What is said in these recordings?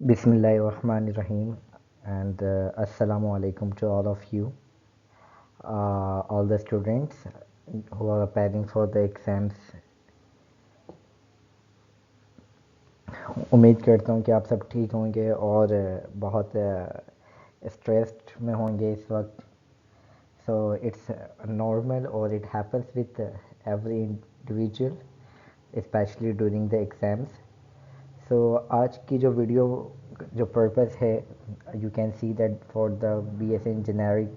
Bismillahirrahmanirrahim and Assalamu alaikum to all of you, all the students who are preparing for the exams. उम्मीद करता हूँ कि आप सब ठीक होंगे और बहुत स्ट्रेस्ड में होंगे इस वक्त. So it's normal or it happens with every individual, especially during the exams. So आज की जो वीडियो जो पर्पस है, you can see that for the BSc in generic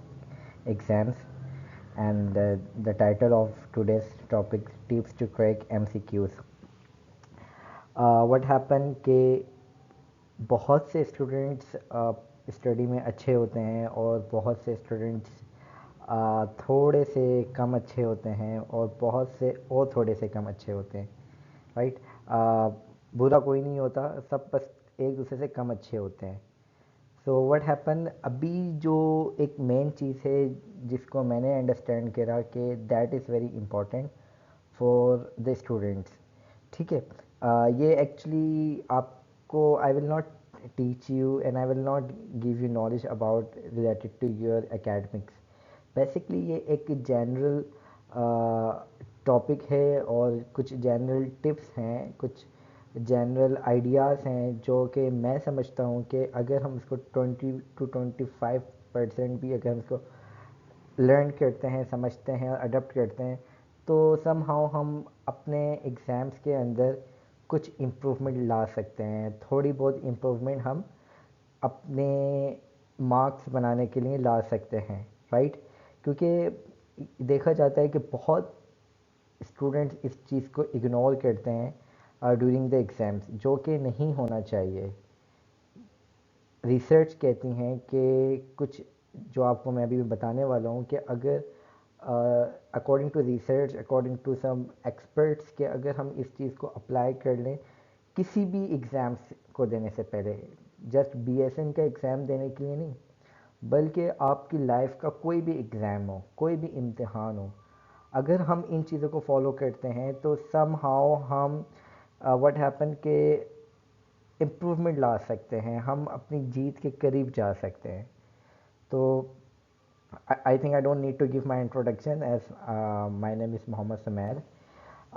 exams, and the title of today's topic, tips to crack MCQs. What happened कि बहुत से students study में अच्छे होते हैं और बहुत से स्टूडेंट्स थोड़े से कम अच्छे होते हैं और बहुत से और थोड़े से कम अच्छे होते हैं, राइट. बुरा कोई नहीं होता, सब बस एक दूसरे से कम अच्छे होते हैं. सो व्हाट हैपन, अभी जो एक मेन चीज़ है जिसको मैंने अंडरस्टैंड करा कि that is very important for the students. ठीक है. ये एक्चुअली आपको I will not teach you and I will not give you knowledge about related to your academics. Basically ये एक जनरल टॉपिक है और कुछ जनरल टिप्स हैं, कुछ जनरल आइडियाज़ हैं जो कि मैं समझता हूँ कि अगर हम इसको 20 to 25% भी अगर हम इसको लर्न करते हैं, समझते हैं और अडप्ट करते हैं, तो समहाउ हम अपने एग्ज़ाम्स के अंदर कुछ इम्प्रूवमेंट ला सकते हैं. थोड़ी बहुत इम्प्रूवमेंट हम अपने मार्क्स बनाने के लिए ला सकते हैं, राइट. क्योंकि देखा जाता है कि बहुत स्टूडेंट्स इस चीज़ को इग्नोर करते हैं ड्यूरिंग द एग्ज़ाम्स, जो कि नहीं होना चाहिए. रिसर्च कहती हैं कि कुछ जो आपको मैं अभी बताने वाला हूँ कि अगर according to research, according to some experts, के अगर हम इस चीज़ को अप्लाई कर लें किसी भी एग्ज़ाम्स को देने से पहले, जस्ट BSN का एग्ज़ाम देने के लिए नहीं, बल्कि आपकी लाइफ का कोई भी एग्ज़ाम हो, कोई भी इम्तिहान हो, अगर हम इन चीज़ों को फॉलो करते हैं तो सम हाउ हम व्हाट हैपन के इम्प्रूवमेंट ला सकते हैं, हम अपनी जीत के करीब जा सकते हैं. तो I think I don't need to give my introduction as my name is Mohammed Samer.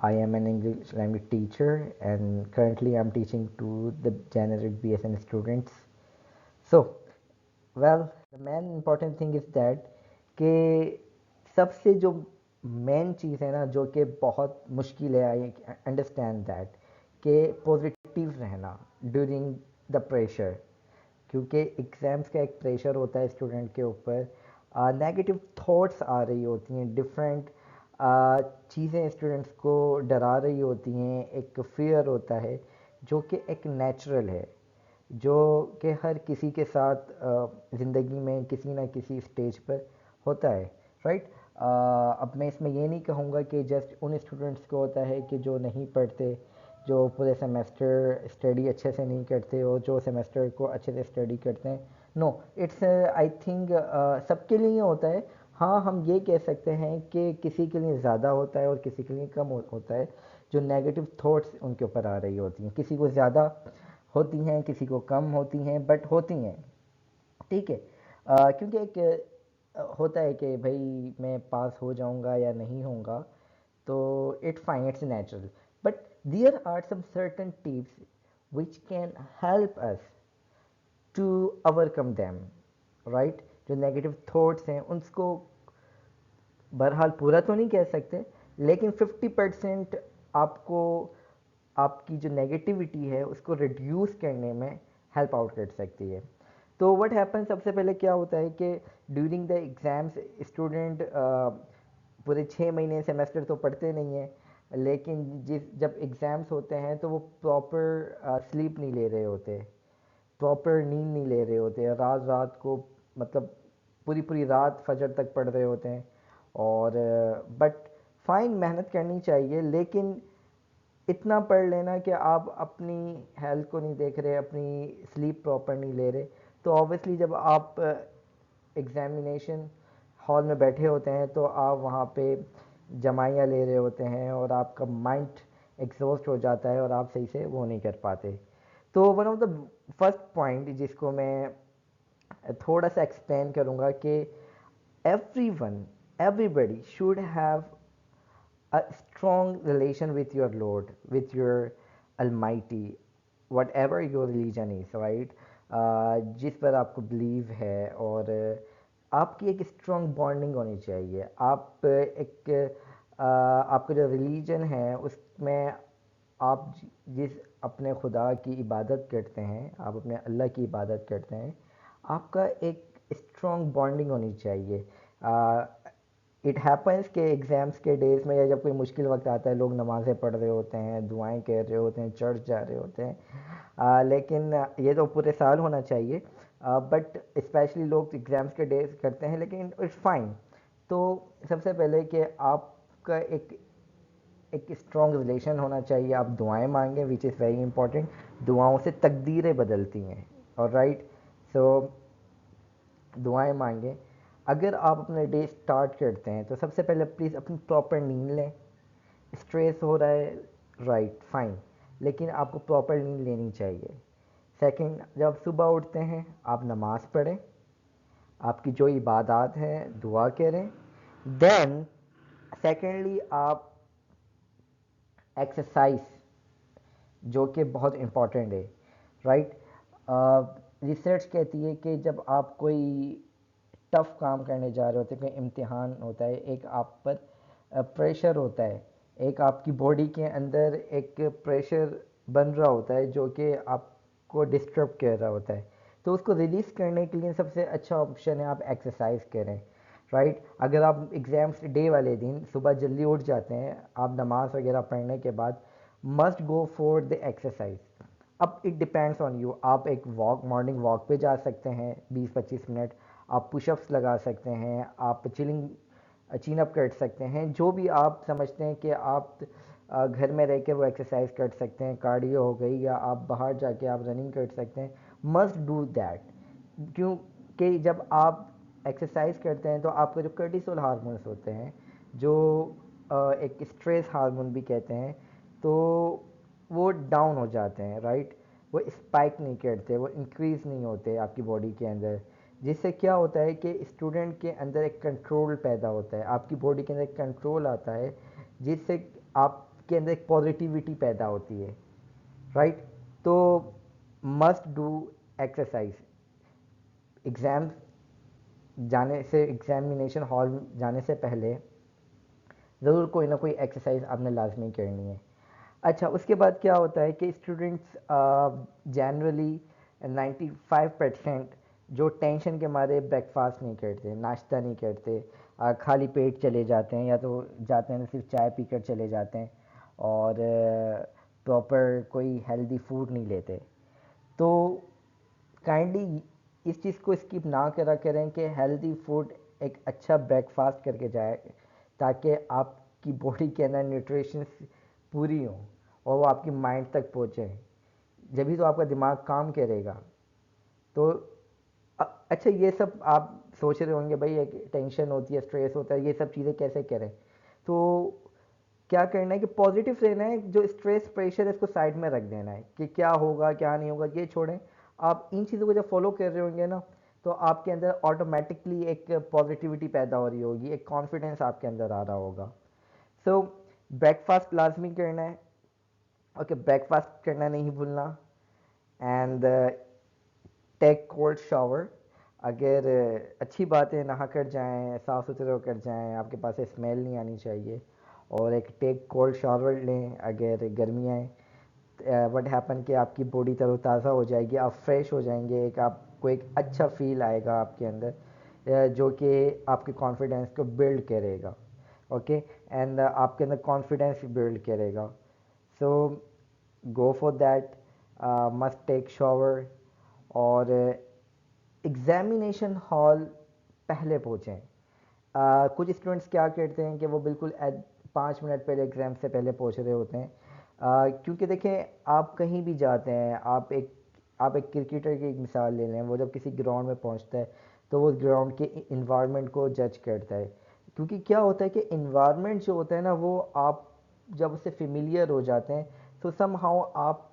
I am an English language teacher and currently I'm teaching to the generic BSN students. So, well, the main important thing is that कि सबसे जो main चीज़ है ना, जो कि बहुत मुश्किल है, आई अंडरस्टैंड दैट, कि पॉजिटिव रहना ड्यूरिंग द प्रेशर. क्योंकि एग्ज़ाम्स का एक प्रेशर होता है स्टूडेंट के ऊपर, नेगेटिव थॉट्स आ रही होती हैं, डिफरेंट चीज़ें स्टूडेंट्स को डरा रही होती हैं, एक फियर होता है जो कि एक नेचुरल है, जो कि हर किसी के साथ ज़िंदगी में किसी ना किसी स्टेज पर होता है, राइट. अब मैं इसमें ये नहीं कहूँगा कि जस्ट उन स्टूडेंट्स को होता है कि जो नहीं पढ़ते, जो पूरे सेमेस्टर स्टडी अच्छे से नहीं करते और जो सेमेस्टर को अच्छे से स्टडी करते हैं. नो, इट्स आई थिंक सबके लिए होता है. हाँ, हम ये कह सकते हैं कि किसी के लिए ज़्यादा होता है और किसी के लिए कम होता है, जो नेगेटिव थॉट्स उनके ऊपर आ रही होती हैं. किसी को ज़्यादा होती हैं, किसी को कम होती हैं, बट होती हैं. ठीक है. क्योंकि एक होता है कि भाई मैं पास हो जाऊंगा या नहीं होऊंगा, तो it fine, it's natural. But there are some certain tips which can help us to overcome them, right. जो नेगेटिव थॉट्स हैं उसको बहरहाल पूरा तो नहीं कह सकते, लेकिन 50% आपको आपकी जो नेगेटिविटी है उसको रिड्यूस करने में हेल्प आउट कर सकती है. तो व्हाट हैपन, सबसे पहले क्या होता है कि ड्यूरिंग द एग्ज़ाम्स स्टूडेंट पूरे 6 महीने सेमेस्टर तो पढ़ते नहीं हैं, लेकिन जब एग्ज़ाम्स होते हैं तो वो प्रॉपर स्लीप नहीं ले रहे होते, प्रॉपर नींद नहीं ले रहे होते, रात रात को मतलब पूरी पूरी रात फजर तक पढ़ रहे होते हैं. और बट फाइन, मेहनत करनी चाहिए, लेकिन इतना पढ़ लेना कि आप अपनी हेल्थ को नहीं देख रहे, अपनी स्लीप प्रॉपर नहीं ले रहे, तो ऑब्वियसली जब आप एग्ज़ामिनेशन हॉल में बैठे होते हैं तो आप वहाँ पे जमाइयाँ ले रहे होते हैं और आपका माइंड एग्जॉस्ट हो जाता है और आप सही से वो नहीं कर पाते. तो one of the first point जिसको मैं थोड़ा सा एक्सप्लेन करूँगा कि everyone, everybody should have a strong relation with your Lord, with your Almighty, whatever your religion is, right? जिस पर आपको बिलीव है और आपकी एक स्ट्रॉन्ग बॉन्डिंग होनी चाहिए। आप एक आपका जो रिलीजन है उसमें आप जिस अपने खुदा की इबादत करते हैं, आप अपने अल्लाह की इबादत करते हैं, आपका एक स्ट्रॉन्ग बॉन्डिंग होनी चाहिए। इट हैपन्स के एग्ज़ाम्स के डेज़ में या जब कोई मुश्किल वक्त आता है, लोग नमाज़ें पढ़ रहे होते हैं, दुआएं कर रहे होते हैं, चर्च जा रहे होते हैं, लेकिन ये तो पूरे साल होना चाहिए, बट स्पेशली लोग एग्ज़ाम्स के डेज करते हैं, लेकिन इट्स फाइन। तो सबसे पहले कि आपका एक स्ट्रॉन्ग रिलेशन होना चाहिए। आप दुआएं मांगें, विच इज़ वेरी इंपॉर्टेंट। दुआओं से तकदीरें बदलती हैं, और राइट। सो दुआएं मांगें। अगर आप अपना डे स्टार्ट करते हैं तो सबसे पहले प्लीज़ अपनी प्रॉपर नींद लें। स्ट्रेस हो रहा है, राइट, फाइन, लेकिन आपको प्रॉपर नींद लेनी चाहिए। सेकंड, जब सुबह उठते हैं आप नमाज़ पढ़ें, आपकी जो इबादत है दुआ करें। देन सेकेंडली आप एक्सरसाइज, जो कि बहुत इम्पॉर्टेंट है, राइट। रिसर्च कहती है कि जब आप कोई टफ काम करने जा रहे होते हैं, कोई इम्तिहान होता है, एक आप पर प्रेशर होता है, एक आपकी बॉडी के अंदर एक प्रेशर बन रहा होता है जो कि आपको डिस्टर्ब कर रहा होता है, तो उसको रिलीज़ करने के लिए सबसे अच्छा ऑप्शन है आप एक्सरसाइज करें, राइट। अगर आप एग्ज़ाम्स डे वाले दिन सुबह जल्दी उठ जाते हैं, आप नमाज वगैरह पढ़ने के बाद must go for the exercise. अब इट डिपेंड्स ऑन यू। आप एक वॉक, मॉर्निंग वॉक पे जा सकते हैं 20-25 मिनट, आप पुशअप्स लगा सकते हैं, आप चिन अप कर सकते हैं, जो भी आप समझते हैं कि आप घर में रह के वो एक्सरसाइज कर सकते हैं, कार्डियो हो गई, या आप बाहर जाके आप रनिंग कर सकते हैं, मस्ट डू दैट। क्योंकि जब आप एक्सरसाइज करते हैं तो आपके जो कर्टिसोल हार्मोन्स होते हैं, जो एक स्ट्रेस हार्मोन भी कहते हैं, तो वो डाउन हो जाते हैं, राइट। वो स्पाइक नहीं करते, वो इंक्रीज़ नहीं होते आपकी बॉडी के अंदर, जिससे क्या होता है कि स्टूडेंट के अंदर एक कंट्रोल पैदा होता है, आपकी बॉडी के अंदर एक कंट्रोल आता है, जिससे आपके अंदर एक पॉजिटिविटी पैदा होती है, राइट। तो मस्ट डू एक्सरसाइज। एग्ज़ाम जाने से, एग्जामिनेशन हॉल जाने से पहले ज़रूर कोई ना कोई एक्सरसाइज आपने लाजमी करनी है। अच्छा, उसके बाद क्या होता है कि स्टूडेंट्स जनरली 95% जो टेंशन के मारे ब्रेकफास्ट नहीं करते, नाश्ता नहीं करते, खाली पेट चले जाते हैं, या तो जाते हैं तो सिर्फ चाय पीकर चले जाते हैं, और प्रॉपर कोई हेल्दी फूड नहीं लेते। तो काइंडली इस चीज़ को स्किप ना करा करें कि हेल्दी फूड एक अच्छा ब्रेकफास्ट करके जाए, ताकि आपकी बॉडी के अंदर न्यूट्रिशंस पूरी हो और वो आपकी माइंड तक पहुँचे, जब भी तो आपका दिमाग काम करेगा। तो अच्छा, ये सब आप सोच रहे होंगे भाई, एक टेंशन होती है, स्ट्रेस होता है, ये सब चीज़ें कैसे करें। तो क्या करना है कि पॉजिटिव रहना है, जो स्ट्रेस प्रेशर है इसको साइड में रख देना है कि क्या होगा क्या नहीं होगा ये छोड़ें। आप इन चीज़ों को जब फॉलो कर रहे होंगे ना, तो आपके अंदर ऑटोमेटिकली एक पॉजिटिविटी पैदा हो रही होगी, एक कॉन्फिडेंस आपके अंदर आ रहा होगा। सो ब्रेकफास्ट लाजमी करना है, ओके, ब्रेकफास्ट करना नहीं भूलना। And take cold shower. अगर अच्छी बात है, नहा कर जाएँ, साफ़ सुथरे होकर जाएँ, आपके पास स्मेल नहीं आनी चाहिए, और एक टेक कोल्ड शावर लें अगर गर्मियाँ हैं। व्हाट हैपन कि आपकी बॉडी तरोताज़ा हो जाएगी, आप फ्रेश हो जाएंगे, एक आपको एक अच्छा फील आएगा आपके अंदर, जो कि आपके कॉन्फिडेंस को बिल्ड करेगा, ओके, एंड आपके अंदर कॉन्फिडेंस बिल्ड करेगा। So go for that, must take shower. और एग्ज़ामिनेशन हॉल पहले पहुँचें। कुछ स्टूडेंट्स क्या करते हैं कि वो बिल्कुल 5 मिनट पहले एग्ज़ाम से पहले पहुँच रहे होते हैं। क्योंकि देखें, आप कहीं भी जाते हैं, आप एक क्रिकेटर की एक मिसाल ले लें, वो जब किसी ग्राउंड में पहुँचता है तो वो ग्राउंड के इन्वायरमेंट को जज करता है, क्योंकि क्या होता है कि इन्वायरमेंट जो होता है ना, वो आप जब उससे फेमिलियर हो जाते हैं तो समहाउ आप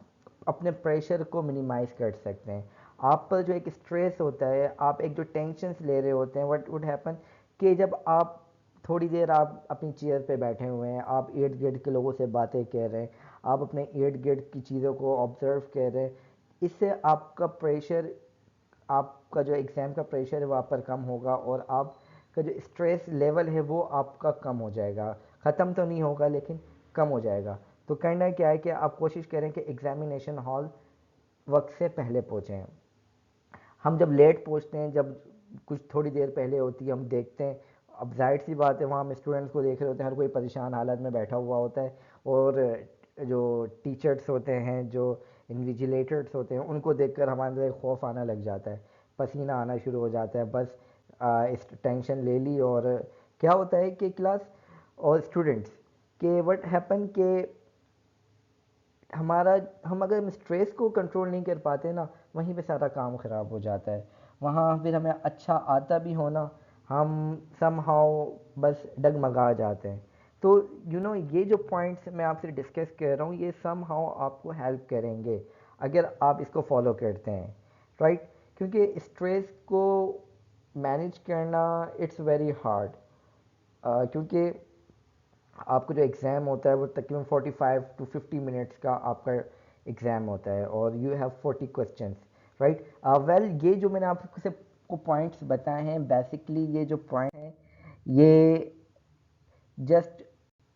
अपने प्रेशर को मिनिमाइज़ कर सकते हैं। आप पर जो एक स्ट्रेस होता है, आप एक जो टेंशन्स ले रहे होते हैं, व्हाट वुड हैपन कि जब आप थोड़ी देर आप अपनी चेयर पे बैठे हुए हैं, आप इर्द गिर्द के लोगों से बातें कर रहे हैं, आप अपने इर्द गिर्द की चीज़ों को ऑब्जर्व कर रहे हैं, इससे आपका प्रेशर, आपका जो एग्ज़ाम का प्रेशर है वो आप पर कम होगा और आपका जो स्ट्रेस लेवल है वो आपका कम हो जाएगा। ख़त्म तो नहीं होगा लेकिन कम हो जाएगा। तो करना क्या है कि आप कोशिश करें कि एग्ज़ामिनेशन हॉल वक्त से पहले पहुँचें। हम जब लेट पहुँचते हैं, जब कुछ थोड़ी देर पहले होती है, हम देखते हैं, अब जाहिर सी बात है वहाँ हम स्टूडेंट्स को देख रहे होते हैं, हर कोई परेशान हालत में बैठा हुआ होता है और जो टीचर्स होते हैं, जो इन्विजिलेटर्स होते हैं, उनको देखकर हमारे अंदर एक खौफ आना लग जाता है, पसीना आना शुरू हो जाता है। बस इस टेंशन ले ली और क्या होता है कि क्लास और स्टूडेंट्स के व्हाट हैपन के हमारा हम अगर स्ट्रेस को कंट्रोल नहीं कर पाते ना, वहीं पे सारा काम ख़राब हो जाता है। वहाँ फिर हमें अच्छा आता भी होना, हम समहाउ बस डगमगा जाते हैं। तो ये जो पॉइंट्स मैं आपसे डिस्कस कर रहा हूँ, ये समहाउ आपको हेल्प करेंगे अगर आप इसको फॉलो करते हैं, राइट? क्योंकि स्ट्रेस को मैनेज करना इट्स वेरी हार्ड, क्योंकि आपको जो एग्ज़ाम होता है वो तकरीबन 45 टू 50 मिनट्स का आपका एग्ज़ाम होता है और you have 40 questions, right? Well, ये जो मैंने आपको से को पॉइंट्स बताए हैं, बेसिकली ये जो पॉइंट हैं ये जस्ट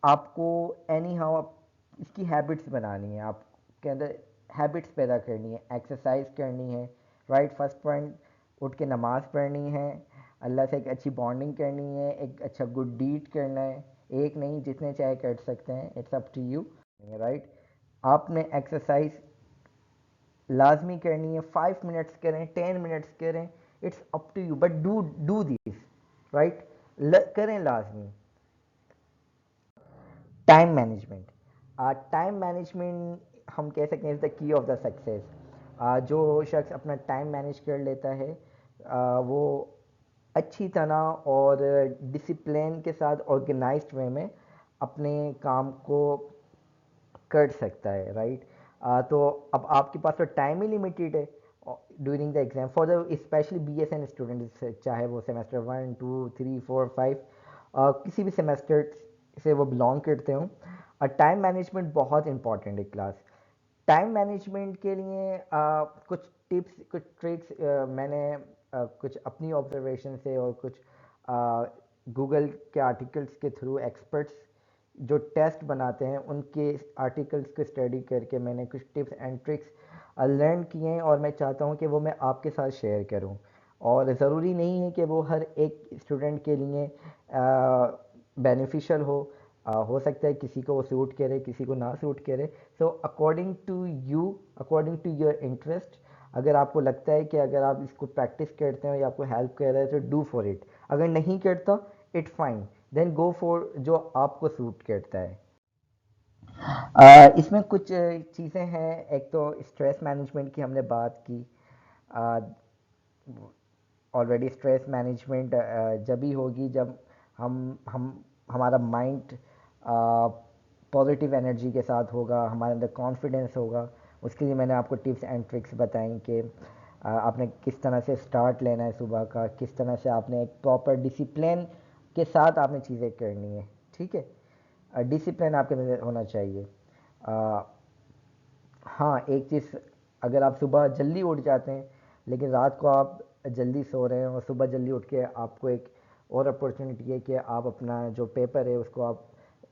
आपको एनी हाउ इसकी हैबिट्स बनानी है, आपके अंदर हैबिट्स पैदा करनी है, एक्सरसाइज करनी है, राइट? फर्स्ट पॉइंट, उठ के नमाज़ पढ़नी है, अल्लाह से एक अच्छी बॉन्डिंग करनी है, एक अच्छा गुड डीड करना है, एक नहीं जितने चाहे कर सकते हैं, it's up to you, right? आपने एक्सरसाइज लाजमी करनी है, 5 मिनट्स करें, 10 मिनट्स करें, it's up to you, but do this, right? करें लाजमी। टाइम मैनेजमेंट, टाइम मैनेजमेंट हम कह सकते हैं is the key of the success. जो शख्स अपना टाइम मैनेज कर लेता है, वो अच्छी तरह और डिसिप्लिन के साथ ऑर्गेनाइज्ड वे में अपने काम को कर सकता है, राइट? तो अब आपके पास तो टाइम ही लिमिटेड है during the exam for the specially BSN students, चाहे वो सेमेस्टर 1 2 3 4 5 किसी भी सेमेस्टर से वो बिलोंग करते हों। टाइम मैनेजमेंट बहुत इंपॉर्टेंट है क्लास। टाइम मैनेजमेंट के लिए कुछ टिप्स, कुछ ट्रिक्स मैंने कुछ अपनी ऑब्जर्वेशन से और कुछ गूगल के आर्टिकल्स के थ्रू, एक्सपर्ट्स जो टेस्ट बनाते हैं उनके आर्टिकल्स को स्टडी करके मैंने कुछ टिप्स एंड ट्रिक्स लर्न किए हैं और मैं चाहता हूँ कि वो मैं आपके साथ शेयर करूँ। और ज़रूरी नहीं है कि वो हर एक स्टूडेंट के लिए बेनिफिशियल हो सकता है किसी को वो सूट करे, किसी को ना सूट करे। So according to you, according to your interest, अगर आपको लगता है कि अगर आप इसको प्रैक्टिस करते हो या आपको हेल्प कर रहा है तो डू फॉर इट। अगर नहीं करता, it fine, then go for जो आपको सूट करता है। इसमें कुछ चीज़ें हैं, एक तो स्ट्रेस मैनेजमेंट की हमने बात की। ऑलरेडी स्ट्रेस मैनेजमेंट जब ही होगी जब हम हमारा माइंड पॉजिटिव एनर्जी के साथ होगा, हमारे अंदर कॉन्फिडेंस होगा। उसके लिए मैंने आपको टिप्स एंड ट्रिक्स बताई कि आपने किस तरह से स्टार्ट लेना है सुबह का, किस तरह से आपने एक प्रॉपर डिसिप्लिन के साथ आपने चीज़ें करनी है, ठीक है? डिसिप्लिन आपके अंदर होना चाहिए। अ, हाँ, एक चीज़, अगर आप सुबह जल्दी उठ जाते हैं लेकिन रात को आप जल्दी सो रहे हैं और सुबह जल्दी उठ के आपको एक और अपॉर्चुनिटी है कि आप अपना जो पेपर है उसको आप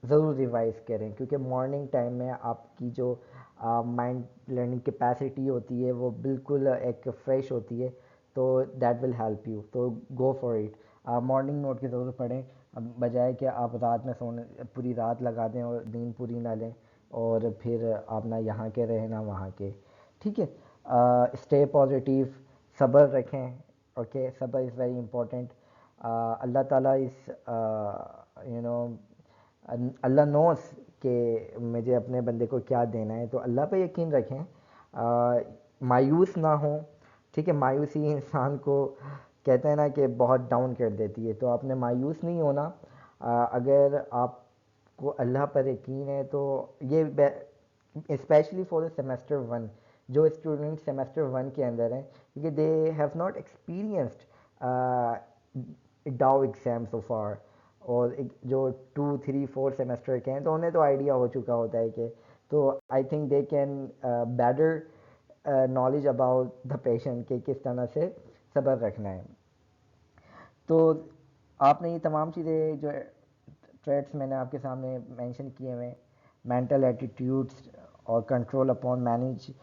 ज़रूर रिवाइज़ करें, क्योंकि मॉर्निंग टाइम में आपकी जो माइंड लर्निंग कैपेसिटी होती है वो बिल्कुल एक फ़्रेश होती है। तो दैट विल हेल्प यू, तो गो फॉर इट। मॉर्निंग में उठ के ज़रूर पढ़ें, बजाय कि आप रात में सोने पूरी रात लगा दें और नींद पूरी ना लें और फिर आप ना यहाँ के रहें ना वहाँ के, ठीक है? स्टे पॉजिटिव, सब्र रखें, ओके? सब्र इज़ वेरी इंपॉर्टेंट। अल्लाह ताला इस यू नो अल्लाह नोस कि मुझे अपने बंदे को क्या देना है, तो अल्लाह पे यकीन रखें। मायूस ना हो, ठीक है? मायूसी इंसान को कहते हैं ना कि बहुत डाउन कर देती है, तो आपने मायूस नहीं होना। अगर आपको अल्लाह पर यकीन है तो ये स्पेशली फॉर द सेमेस्टर 1, जो स्टूडेंट सेमेस्टर 1 के अंदर हैं, क्योंकि दे हैव नॉट एक्सपीरियंस्ड डाउ एग्ज़ाम सो फार, और जो 2 3 4 सेमेस्टर के हैं तो उन्हें तो आइडिया हो चुका होता है कि, तो I think they can better knowledge about the patient कि किस तरह से सब्र रखना है। तो आपने ये तमाम चीज़ें जो ट्रेड्स मैंने आपके सामने मेंशन किए हुए, मेंटल एटीट्यूड्स और control upon manage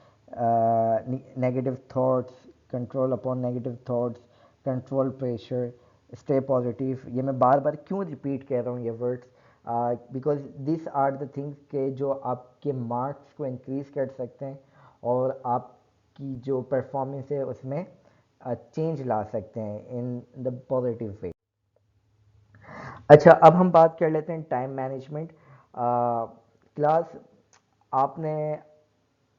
negative thoughts, control upon negative thoughts, control pressure, stay positive, ये मैं बार बार क्यों रिपीट कर रहा हूँ ये words, because this are the things के जो आपके मार्क्स को इंक्रीज़ कर सकते हैं और आपकी जो परफॉर्मेंस है उसमें चेंज ला सकते हैं इन द पॉजिटिव वे। अच्छा, अब हम बात कर लेते हैं टाइम मैनेजमेंट। क्लास, आपने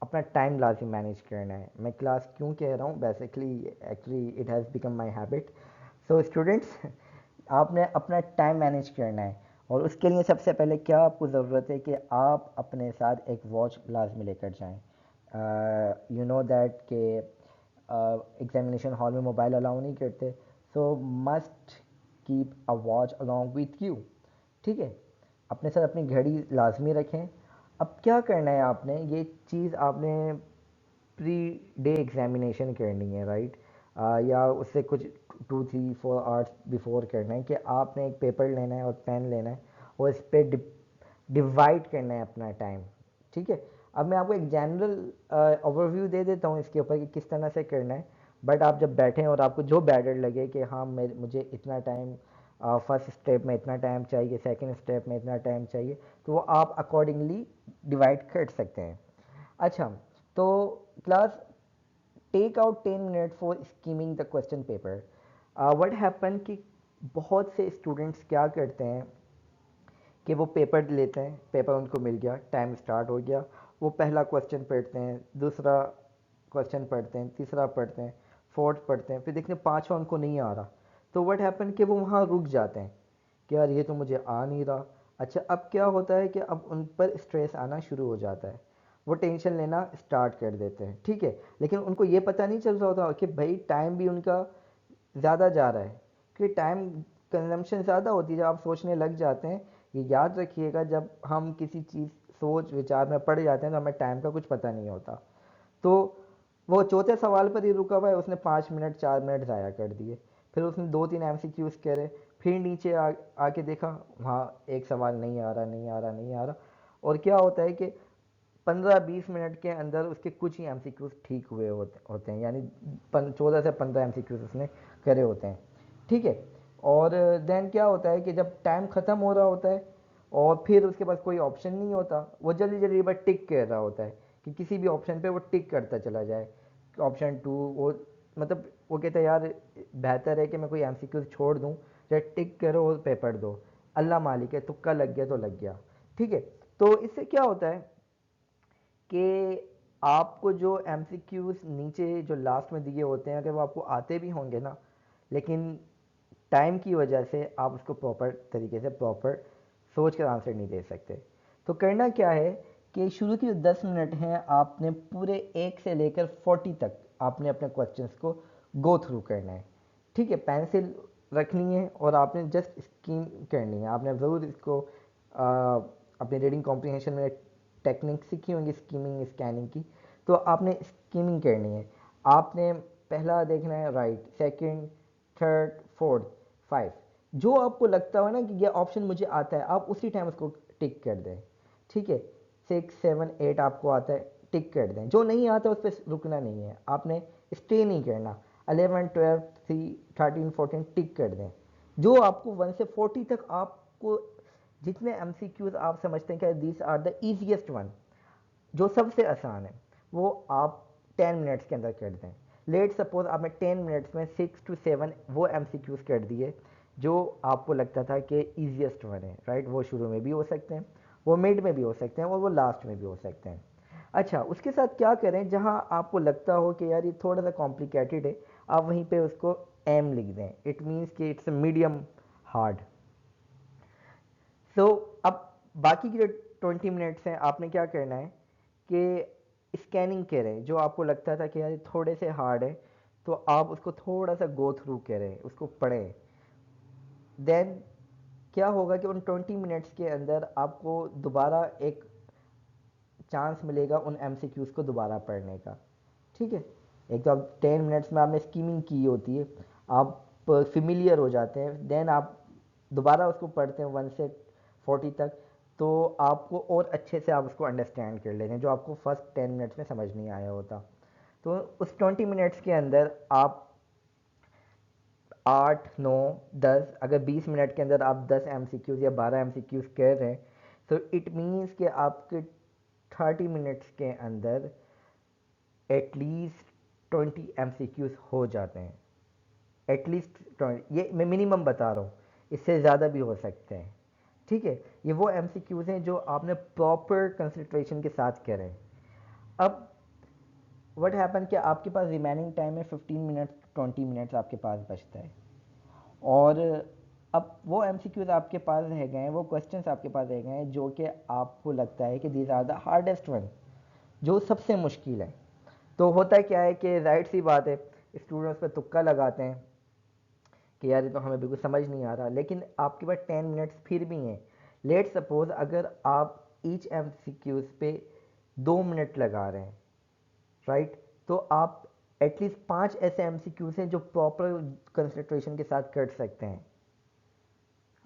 अपना टाइम लाजमी मैनेज करना है। मैं क्लास क्यों कह रहा हूँ, basically actually it has become my habit. So students, आपने अपना टाइम मैनेज करना है, और उसके लिए सबसे पहले क्या आपको ज़रूरत है कि आप अपने साथ एक वॉच लाजमी लेकर जाएं। यू नो दैट कि एग्जामिनेशन हॉल में मोबाइल अलाउ नहीं करते, सो must keep a watch along with you. ठीक है, अपने साथ अपनी घड़ी लाजमी रखें। अब क्या करना है आपने, ये चीज़ आपने प्री डे एग्जामिनेशन करनी है, राइट, या उससे कुछ 2 3 4 आवर्स बिफोर करना है कि आपने एक पेपर लेना है और पेन लेना है और इस पर डिवाइड करना है अपना टाइम। ठीक है, अब मैं आपको एक जनरल ओवरव्यू दे देता हूँ इसके ऊपर कि किस तरह से करना है, बट आप जब बैठें और आपको जो बेटर लगे कि हाँ मुझे इतना टाइम, फर्स्ट स्टेप में इतना टाइम चाहिए, सेकंड स्टेप में इतना टाइम चाहिए, तो वो आप अकॉर्डिंगली डिवाइड कर सकते हैं। अच्छा, तो class, take out 10 minute for skimming the question paper. What happen कि बहुत से स्टूडेंट्स क्या करते हैं कि वो पेपर लेते हैं, पेपर उनको मिल गया, टाइम स्टार्ट हो गया, वो पहला क्वेश्चन पढ़ते हैं, दूसरा क्वेश्चन पढ़ते हैं, तीसरा पढ़ते हैं, फोर्थ पढ़ते हैं, फिर देखते हैं पाँचवा उनको नहीं आ रहा, तो व्हाट हैपन कि वो वहाँ रुक जाते हैं कि यार ये तो मुझे आ नहीं रहा। अच्छा, अब क्या होता है कि अब उन पर स्ट्रेस आना शुरू हो जाता है, वो टेंशन लेना स्टार्ट कर देते हैं। ठीक है, लेकिन उनको ये पता नहीं चल रहा होता कि भाई टाइम भी उनका ज़्यादा जा रहा है, कि टाइम कंजम्पशन ज़्यादा होती है जब आप सोचने लग जाते हैं। ये याद रखिएगा, जब हम किसी चीज़ सोच विचार में पड़ जाते हैं तो हमें टाइम का कुछ पता नहीं होता। तो वो चौथे सवाल पर ही रुका हुआ है, उसने 5 मिनट 4 मिनट ज़ाया कर दिए, फिर उसने 2 3 MCQs करे, फिर नीचे आके देखा वहाँ एक सवाल नहीं आ रहा, नहीं आ रहा, नहीं आ रहा, और क्या होता है कि 15 20 मिनट के अंदर उसके कुछ ही MCQs ठीक हुए होते हैं, यानी 14 से 15 MCQs उसने करे होते हैं। ठीक है, और देन क्या होता है कि जब टाइम ख़त्म हो रहा होता है और फिर उसके पास कोई ऑप्शन नहीं होता, वो जल्दी जल्दी बस टिक कर रहा होता है कि किसी भी ऑप्शन पे वो टिक करता चला जाए। ऑप्शन 2, वो मतलब वो कहता है यार बेहतर है कि मैं कोई MCQs छोड़ दूँ, चाहे टिक करो और पेपर दो, अल्लाह मालिक है, तुक्का लग गया तो लग गया। ठीक है, तो इससे क्या होता है कि आपको जो MCQs नीचे जो लास्ट में दिए होते हैं, अगर वो आपको आते भी होंगे ना, लेकिन टाइम की वजह से आप उसको प्रॉपर तरीके से प्रॉपर सोच कर आंसर नहीं दे सकते। तो करना क्या है कि शुरू के जो 10 मिनट हैं आपने पूरे 1 से लेकर 40 तक आपने अपने क्वेश्चंस को गो थ्रू करना है। ठीक है, पेंसिल रखनी है और आपने जस्ट स्कीम करनी है। आपने ज़रूर इसको अपने रीडिंग कॉम्प्रिहेंशन में टेक्निक सीखी होंगी स्कीमिंग स्कैनिंग की, तो आपने स्कीमिंग करनी है। आपने पहला देखना है right, second, third, fourth, five, जो आपको लगता हो ना कि ये ऑप्शन मुझे आता है, आप उसी टाइम उसको टिक कर दें। ठीक है, 6 7 8 आपको आता है, टिक कर दें। जो नहीं आता उस पर रुकना नहीं है, आपने स्टे नहीं करना। 11 12 13 14 टिक कर दें। जो आपको 1 से 40 तक आपको जितने MCQs आप समझते हैं कि these are the easiest one, जो सबसे आसान है, वो आप 10 मिनट्स के अंदर कर दें। लेट सपोज आपने 10 मिनट्स में 6 to 7 वो MCQs कर दिए जो आपको लगता था कि ईजीएस्ट वन है, राइट। वो शुरू में भी हो सकते हैं, वो मिड में भी हो सकते हैं और वो लास्ट में भी हो सकते हैं। अच्छा, उसके साथ क्या करें, जहाँ आपको लगता हो कि यार ये थोड़ा सा कॉम्प्लिकेटेड है, आप वहीं पे उसको एम लिख दें। इट मीन्स कि इट्स मीडियम हार्ड। सो अब बाकी की जो 20 मिनट्स हैं, आपने क्या करना है कि स्कैनिंग करें। जो आपको लगता था कि यार थोड़े से हार्ड है, तो आप उसको थोड़ा सा गो थ्रू करें, उसको पढ़ें। देन क्या होगा कि उन 20 मिनट्स के अंदर आपको दोबारा एक चांस मिलेगा उन एमसीक्यूज़ को दोबारा पढ़ने का। ठीक है, एक तो आप 10 मिनट्स में आपने स्कीमिंग की होती है, आप फिमिलियर हो जाते हैं, देन आप दोबारा उसको पढ़ते हैं 1 से 40 तक, तो आपको और अच्छे से आप उसको अंडरस्टैंड कर लेते हैं जो आपको फर्स्ट 10 मिनट्स में समझ नहीं आया होता। तो उस 20 मिनट्स के अंदर आप 8 9 10, अगर 20 मिनट के अंदर आप 10 एमसीक्यूज़ या 12 एमसीक्यूज़ कर रहे हैं, तो इट मीन्स कि आपके 30 मिनट्स के अंदर एटलीस्ट 20 एमसीक्यूज़ हो जाते हैं। एटलीस्ट 20, ये मैं मिनिमम बता रहा हूँ, इससे ज़्यादा भी हो सकते हैं। ठीक है, ये वो एमसीक्यूज़ हैं जो आपने प्रॉपर कंसंट्रेशन के साथ करें। अब व्हाट हैपन कि आपके पास रिमेनिंग टाइम है 15 मिनट्स, 20 मिनट्स आपके पास बचता है, और अब वो एमसीक्यूज आपके पास रह गए हैं, वो क्वेश्चंस आपके पास रह गए हैं जो कि आपको लगता है कि these are the hardest one, जो सबसे मुश्किल है। तो होता क्या है कि जाहिर सी बात है, स्टूडेंट्स पे तुक्का लगाते हैं कि यार ये तो हमें बिल्कुल समझ नहीं आ रहा, लेकिन आपके पास 10 मिनट्स फिर भी हैं। लेट सपोज अगर आप ईच एमसीक्यूज पे 2 मिनट लगा रहे हैं, राइट, तो आप एटलीस्ट 5 ऐसे एमसीक्यूज हैं जो प्रॉपर कंसंट्रेशन के साथ कर सकते हैं,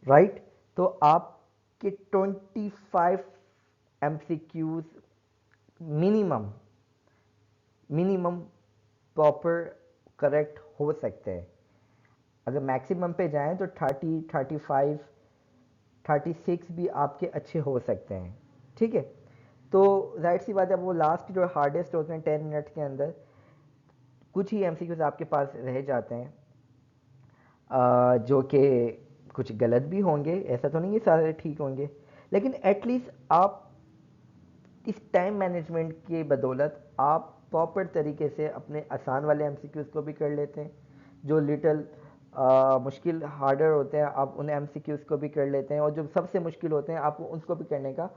राइट। तो आपके 25 MCQs minimum minimum proper correct हो सकते हैं। अगर मैक्सिमम पे जाएं तो 30 35 36 भी आपके अच्छे हो सकते हैं। ठीक है, तो जाहिर सी बात है, वो लास्ट जो हार्डेस्ट होते हैं 10 मिनट के अंदर कुछ ही एमसीक्यूज आपके पास रह जाते हैं, जो कि कुछ गलत भी होंगे, ऐसा तो नहीं है सारे ठीक होंगे, लेकिन एटलीस्ट आप इस टाइम मैनेजमेंट की बदौलत आप प्रॉपर तरीके से अपने आसान वाले एमसीक्यूज़ को भी कर लेते हैं, जो लिटल मुश्किल हार्डर होते हैं आप उन एमसीक्यूज़ को भी कर लेते हैं, और जो सबसे मुश्किल होते हैं आपको उसको भी करने का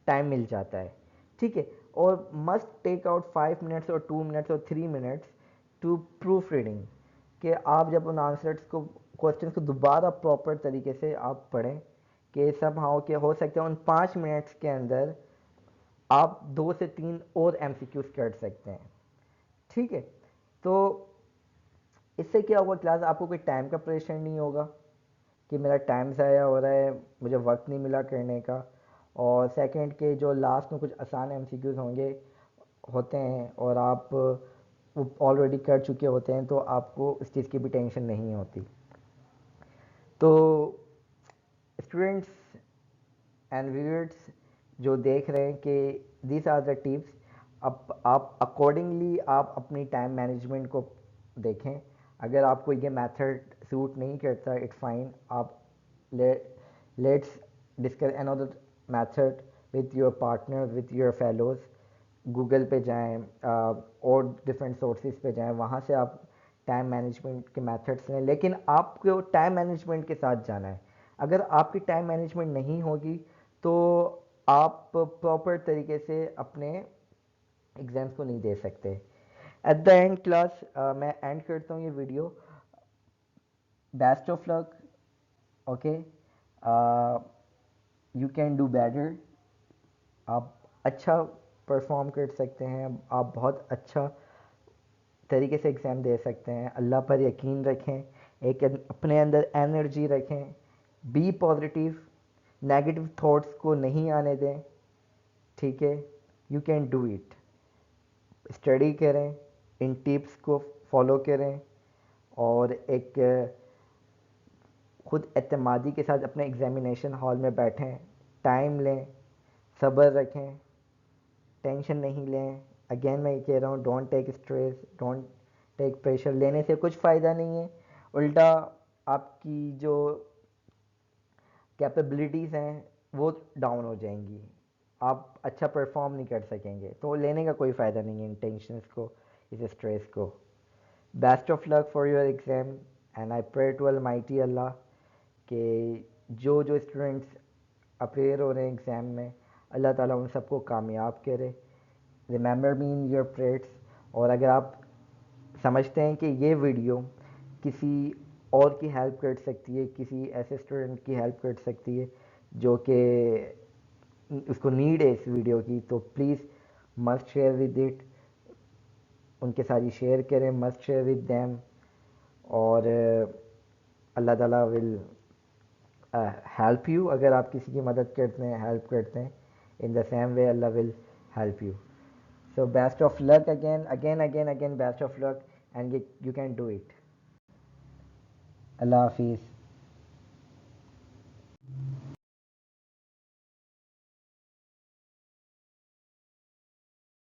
टाइम मिल जाता है। ठीक है, और मस्ट टेक आउट 5 मिनट्स और 2 मिनट्स और 3 मिनट्स टू प्रूफ रीडिंग, कि आप जब उन आंसर्स को, क्वेश्चन को दोबारा प्रॉपर तरीके से आप पढ़ें, कि सब हाउ के हो सकते हैं उन 5 मिनट्स के अंदर आप 2 से 3 और एमसीक्यूज कर सकते हैं। ठीक है, तो इससे क्या होगा, क्लास आपको कोई टाइम का प्रेशर नहीं होगा कि मेरा टाइम ज़ाया हो रहा है, मुझे वक्त नहीं मिला करने का। और सेकंड के जो लास्ट में कुछ आसान एमसीक्यूज होंगे होते हैं और आप वो ऑलरेडी कर चुके होते हैं, तो आपको इस चीज़ की भी टेंशन नहीं होती। तो स्टूडेंट्स एंड व्यूअर्स जो देख रहे हैं कि दिस आर द टिप्स, अब आप अकॉर्डिंगली आप अपनी टाइम मैनेजमेंट को देखें। अगर आपको ये मेथड सूट नहीं करता, इट्स फाइन, आप let's discuss another method with your partner, with your fellows. Google पे जाएं, और डिफरेंट सोर्सेज पे जाएं, वहाँ से आप टाइम मैनेजमेंट के मेथड्स लें, लेकिन आपको टाइम मैनेजमेंट के साथ जाना है। अगर आपकी टाइम मैनेजमेंट नहीं होगी तो आप प्रॉपर तरीके से अपने एग्ज़ाम्स को नहीं दे सकते। एट द एंड क्लास मैं एंड करता हूँ ये video. Best of luck, okay, you can do better, आप अच्छा परफॉर्म कर सकते हैं, आप बहुत अच्छा तरीके से एग्ज़ाम दे सकते हैं। अल्लाह पर यकीन रखें, एक अपने अंदर एनर्जी रखें, बी पॉजिटिव, नेगेटिव थॉट्स को नहीं आने दें। ठीक है, you can do it. Study करें, इन टिप्स को फॉलो करें, और एक खुद एतमादी के साथ अपने एग्ज़ामिनेशन हॉल में बैठें, टाइम लें, सब्र रखें, टेंशन नहीं लें। अगेन मैं ये कह रहा हूँ, don't take stress, don't take pressure, लेने से कुछ फ़ायदा नहीं है, उल्टा आपकी जो कैपेबिलिटीज़ हैं वो डाउन हो जाएंगी, आप अच्छा परफॉर्म नहीं कर सकेंगे, तो लेने का कोई फ़ायदा नहीं है इन टेंशन्स को, इस स्ट्रेस को। Best of luck for your exam, and I pray to almighty Allah कि जो जो स्टूडेंट्स अपेयर हो रहे हैं एग्ज़ाम में, अल्लाह ताला उन सबको कामयाब करे। Remember me in your prayers. और अगर आप समझते हैं कि ये वीडियो किसी और की हेल्प कर सकती है, किसी ऐसे स्टूडेंट की हेल्प कर सकती है जो कि उसको नीड है इस वीडियो की, तो please must share with it, उनके साथ ही शेयर करें, मस्ट शेयर विद देम। और अल्लाह ताला विल हेल्प यू। अगर आप किसी की मदद करते हैं, हेल्प करते हैं, in the same way Allah will help you. So best of luck again, best of luck, and you can do it. Allah Hafiz.